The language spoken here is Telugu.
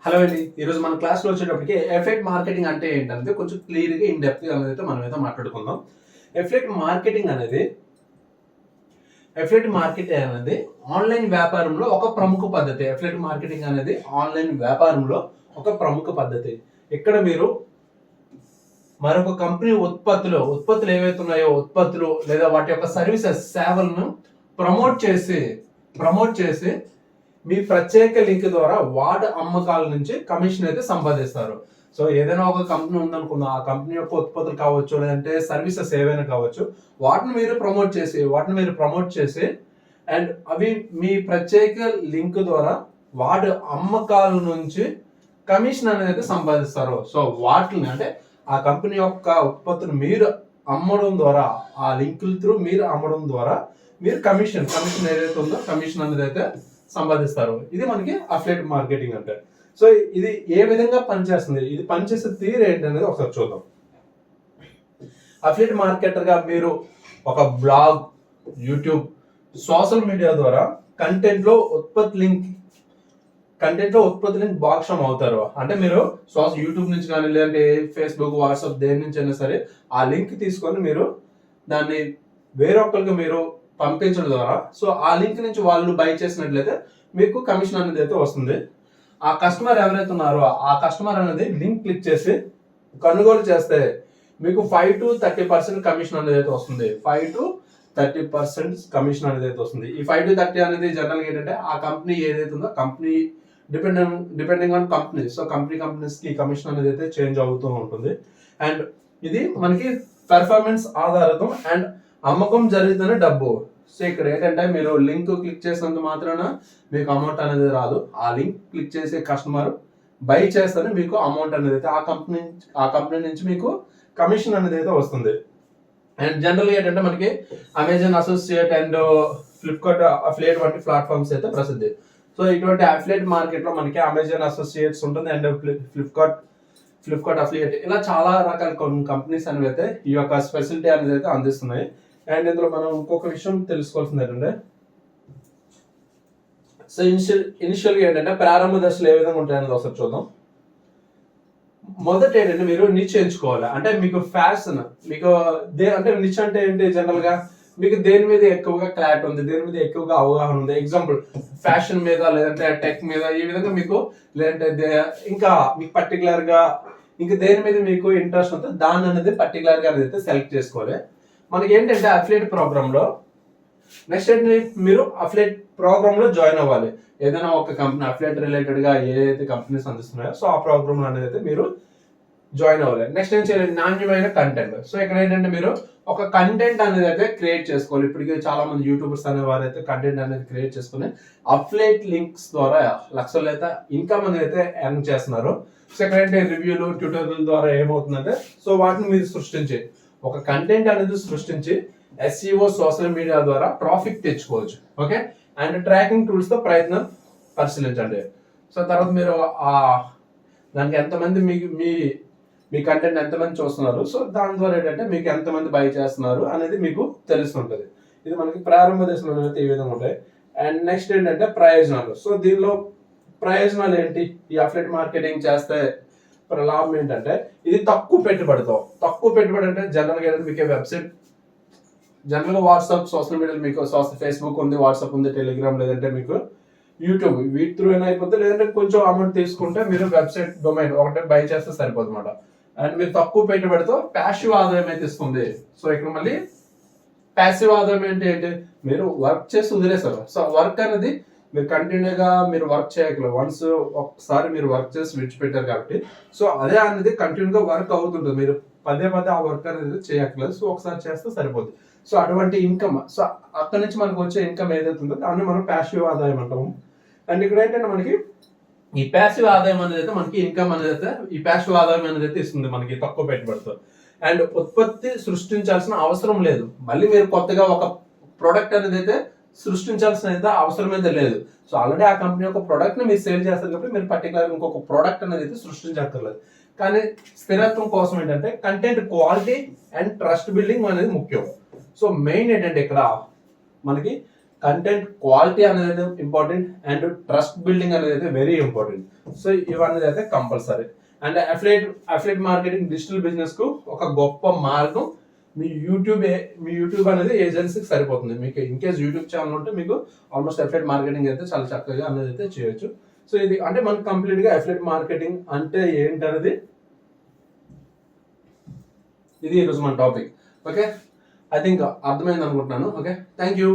హలో అండి. ఈరోజు మన క్లాస్లో వచ్చేటప్పటికి ఎఫ్లెట్ మార్కెటింగ్ అంటే ఏంటంటే కొంచెం క్లియర్గా ఇన్ డెప్త్ అనేది మనమైతే మాట్లాడుకుందాం. ఎఫ్లెట్ మార్కెటింగ్ అనేది ఆన్లైన్ వ్యాపారంలో ఒక ప్రముఖ పద్ధతి. ఎఫ్లెట్ మార్కెటింగ్ అనేది ఆన్లైన్ వ్యాపారంలో ఒక ప్రముఖ పద్ధతి. ఇక్కడ మీరు మరొక కంపెనీ ఉత్పత్తులు ఏవైతే ఉన్నాయో ఉత్పత్తులు లేదా వాటి యొక్క సర్వీసెస్ సేవలను ప్రమోట్ చేసి మీ ప్రత్యేక లింక్ ద్వారా వాటి అమ్మకాల నుంచి కమిషన్ అయితే సంపాదిస్తారు. సో ఏదైనా ఒక కంపెనీ ఉందనుకుందాం, ఆ కంపెనీ యొక్క ఉత్పత్తులు కావచ్చు లేదంటే సర్వీసెస్ ఏవైనా కావచ్చు, వాటిని మీరు ప్రమోట్ చేసి అండ్ అవి మీ ప్రత్యేక లింక్ ద్వారా వాటి అమ్మకాల నుంచి కమిషన్ అనేది సంపాదిస్తారు. సో వాటిని అంటే ఆ కంపెనీ యొక్క ఉత్పత్తులు మీరు అమ్మడం ద్వారా, ఆ లింకుల త్రూ మీరు అమ్మడం ద్వారా మీరు కమిషన్ ఏదైతే ఉందో కమిషన్ అనేది అయితే సంపాదిస్తారు. ఇది మనకి అఫిలియేట్ మార్కెటింగ్ అంటే. సో ఇది ఏ విధంగా పనిచేస్తుంది, ఇది పనిచేసే తీరు ఏంటి అనేది ఒకసారి చూద్దాం. అఫిలియేట్ మార్కెటర్ గా మీరు ఒక బ్లాగ్, యూట్యూబ్, సోషల్ మీడియా ద్వారా కంటెంట్ లో ఉత్పత్తి లింక్ భాగస్వం అవుతారు. అంటే మీరు యూట్యూబ్ నుంచి కానీ లేదంటే ఫేస్బుక్, వాట్సాప్ దేని నుంచి అయినా సరే ఆ లింక్ తీసుకొని మీరు దాన్ని వేరొకరికి మీరు పంపించడం ద్వారా సో ఆ లింక్ నుంచి వాళ్ళు బై చేసినట్లయితే మీకు కమిషన్ అనేది అయితే వస్తుంది. ఆ కస్టమర్ ఎవరైతే ఉన్నారో ఆ కస్టమర్ అనేది లింక్ క్లిక్ చేసి కొనుగోలు చేస్తే మీకు 5 to 30% కమిషన్ అనేది అయితే వస్తుంది. 5 to 30% కమిషన్ అనేది అయితే వస్తుంది. ఈ 5 to 30 అనేది జనరల్గా ఏంటంటే ఆ కంపెనీ ఏదైతే ఉందో company depending on company. So companies కి కమిషన్ అనేది అయితే చేంజ్ అవుతూ ఉంటుంది. అండ్ ఇది మనకి పెర్ఫార్మెన్స్ ఆధారితం అండ్ అమ్మకం జరుగుతున్న డబ్బు. సో ఇక్కడ ఏంటంటే మీరు లింక్ క్లిక్ చేసినంత మాత్రాన మీకు అమౌంట్ అనేది రాదు. ఆ లింక్ క్లిక్ చేసే కస్టమర్ బై చేస్తేనే మీకు అమౌంట్ అనేది అయితే ఆ కంపెనీ నుంచి మీకు కమిషన్ అనేది అయితే వస్తుంది. అండ్ జనరల్గా ఏంటంటే మనకి Amazon associate and Flipkart affiliate వంటి ప్లాట్ఫామ్స్ అయితే ప్రసిద్ధి. సో ఇటువంటి అఫిలియేట్ మార్కెట్ లో మనకి అమెజాన్ అసోసియేట్స్ ఉంటుంది అండ్ ఫ్లిప్కార్ట్ అఫిలియేట్ ఇలా చాలా రకాల కంపెనీస్ అనేవి అయితే ఈ యొక్క స్పెషాలిటీ అనేది అయితే అందిస్తున్నాయి. అండ్ ఇందులో మనం ఇంకొక విషయం తెలుసుకోవాల్సింది ఏంటంటే సో ఇనిషియల్గా ఏంటంటే ప్రారంభ దశలు ఏ విధంగా ఉంటాయనేది ఒకసారి చూద్దాం. మొదట ఏంటంటే మీరు నిచ్ ఎంచుకోవాలి. అంటే మీకు ఫ్యాషన్ అంటే నిచ్ అంటే ఏంటి, జనరల్ గా మీకు దేని మీద ఎక్కువగా క్లారిటీ ఉంది, దేని మీద ఎక్కువగా అవగాహన ఉంది. ఎగ్జాంపుల్ ఫ్యాషన్ మీద లేదంటే టెక్ మీద ఈ విధంగా మీకు లేదంటే ఇంకా మీకు పర్టికులర్ గా ఇంకా దేని మీద మీకు ఇంట్రెస్ట్ ఉంటే దాని అనేది పర్టికులర్ గా అనేది సెలెక్ట్ చేసుకోవాలి. మనకి ఏంటంటే అఫిలియేట్ ప్రోగ్రామ్ లో నెక్స్ట్ ఏంటి, మీరు అఫిలియేట్ ప్రోగ్రామ్ లో జాయిన్ అవ్వాలి. ఏదైనా ఒక కంపెనీ అఫిలియేట్ రిలేటెడ్ గా ఏదైతే కంపెనీస్ అందిస్తున్నాయో సో ఆ ప్రోగ్రామ్ అనేది అయితే మీరు జాయిన్ అవ్వాలి. నెక్స్ట్ ఏం చేయాలి, నాణ్యమైన కంటెంట్. సో ఇక్కడ ఏంటంటే మీరు ఒక కంటెంట్ అనేది అయితే క్రియేట్ చేసుకోవాలి. ఇప్పటికే చాలా మంది యూట్యూబర్స్ అనే వారు అయితే కంటెంట్ అనేది క్రియేట్ చేసుకుని అఫిలియేట్ లింక్స్ ద్వారా లక్షలు అయితే ఇన్కమ్ అనేది అయితే ఎర్న్ చేస్తున్నారు. సో ఇక్కడ ఏంటంటే రివ్యూలు, ట్యూటోరియల్ ద్వారా ఏమవుతుందంటే సో వాటిని మీరు సృష్టించి ఒక కంటెంట్ అనేది సృష్టించి SEO సోషల్ మీడియా ద్వారా ట్రాఫిక్ తెచ్చుకోవచ్చు. ఓకే, అండ్ ట్రాకింగ్ టూల్స్ తో ప్రయత్నం పరిశీలించండి. సో తర్వాత మీరు దానికి ఎంతమంది మీ కంటెంట్ ఎంతమంది చూస్తున్నారు, సో దాని ద్వారా ఏంటంటే మీకు ఎంతమంది బై చేస్తున్నారు అనేది మీకు తెలుస్తుంటది. ఇది మనకి ప్రారంభ దశలో అయితే ఈ విధంగా ఉంటాయి. అండ్ నెక్స్ట్ ఏంటంటే ప్రయోజనాలు. సో దీనిలో ప్రయోజనాలు ఏంటి, ఈ అఫిలియేట్ మార్కెటింగ్ చేస్తే లాభం ఏంటంటే ఇది తక్కువ పెట్టుబడి అంటే జనరల్గా మీకు వెబ్సైట్, జనరల్గా వాట్సాప్, సోషల్ మీడియాలో మీకు ఫేస్బుక్ ఉంది, వాట్సాప్ ఉంది, టెలిగ్రామ్ లేదంటే మీకు యూట్యూబ్ వీటి త్రూ అయినా అయిపోతే లేదంటే కొంచెం అమౌంట్ తీసుకుంటే మీరు వెబ్సైట్ డొమైన్ ఒకటే బై చేస్తే సరిపోతుంది అనమాట. అండ్ మీరు తక్కువ పెట్టుబడితో ప్యాసివ్ ఆదాయం అయితే ఇస్తుంది. సో ఇక్కడ మళ్ళీ ప్యాసివ్ ఆదాయం ఏంటి, మీరు వర్క్ చేసి వదిలేస్తారు. సో వర్క్ అనేది మీరు కంటిన్యూగా మీరు వర్క్ చేయగలరు. వన్స్ ఒకసారి మీరు వర్క్ చేసి విడిచిపెట్టారు కాబట్టి సో అదే అనేది కంటిన్యూగా వర్క్ అవుతుంటుంది. మీరు పదే ఆ వర్క్ అనేది చేయక్కర్లేదు. సో ఒకసారి చేస్తే సరిపోతుంది. సో అటువంటి ఇన్కమ్, సో అక్కడ నుంచి మనకు వచ్చే ఇన్కమ్ ఏదైతే ఉందో దాన్ని మనం ప్యాసివ్ ఆదాయం అంటాము. అండ్ ఇక్కడ ఏంటంటే మనకి ఈ ప్యాసివ్ ఆదాయం అనేది అయితే మనకి ఇన్కమ్ అనేది అయితే ఈ ప్యాసివ్ ఆదాయం అనేది అయితే ఇస్తుంది మనకి తక్కువ పెట్టుబడితో. అండ్ ఉత్పత్తి సృష్టించాల్సిన అవసరం లేదు. మళ్ళీ మీరు కొత్తగా ఒక ప్రోడక్ట్ అనేది అయితే సృష్టించాల్సిన అయితే అవసరం అయితే లేదు. సో ఆల్రెడీ ఆ కంపెనీ యొక్క ప్రోడక్ట్ ని మీరు సేల్ చేస్తారు కాబట్టి మీరు పర్టికులర్ ఇంకొక ప్రోడక్ట్ అనేది అయితే సృష్టించక్కర్లేదు. కానీ స్థిరత్వం కోసం ఏంటంటే content quality and trust building అనేది ముఖ్యం. సో మెయిన్ ఏంటంటే ఇక్కడ మనకి కంటెంట్ క్వాలిటీ అనేది అయితే ఇంపార్టెంట్ అండ్ ట్రస్ట్ బిల్డింగ్ అనేది అయితే వెరీ ఇంపార్టెంట్. సో ఇవన్నీ అయితే compulsory. And affiliate marketing digital business కు ఒక గొప్ప మార్గం. మీ యూట్యూబ్ అనేది ఏజెన్సీకి సరిపోతుంది. మీకు ఇన్ కేస్ యూట్యూబ్ ఛానల్ ఉంటే మీకు ఆల్మోస్ట్ అఫిలియేట్ మార్కెటింగ్ అయితే చాలా చక్కగా అనేది అయితే చేయొచ్చు. సో ఇది అంటే మనకు కంప్లీట్ గా అఫిలియేట్ మార్కెటింగ్ అంటే ఏంటనేది ఇది ఈరోజు మన టాపిక్. ఓకే, ఐ థింక్ అర్థమైంది అనుకుంటున్నాను. Okay, thank you.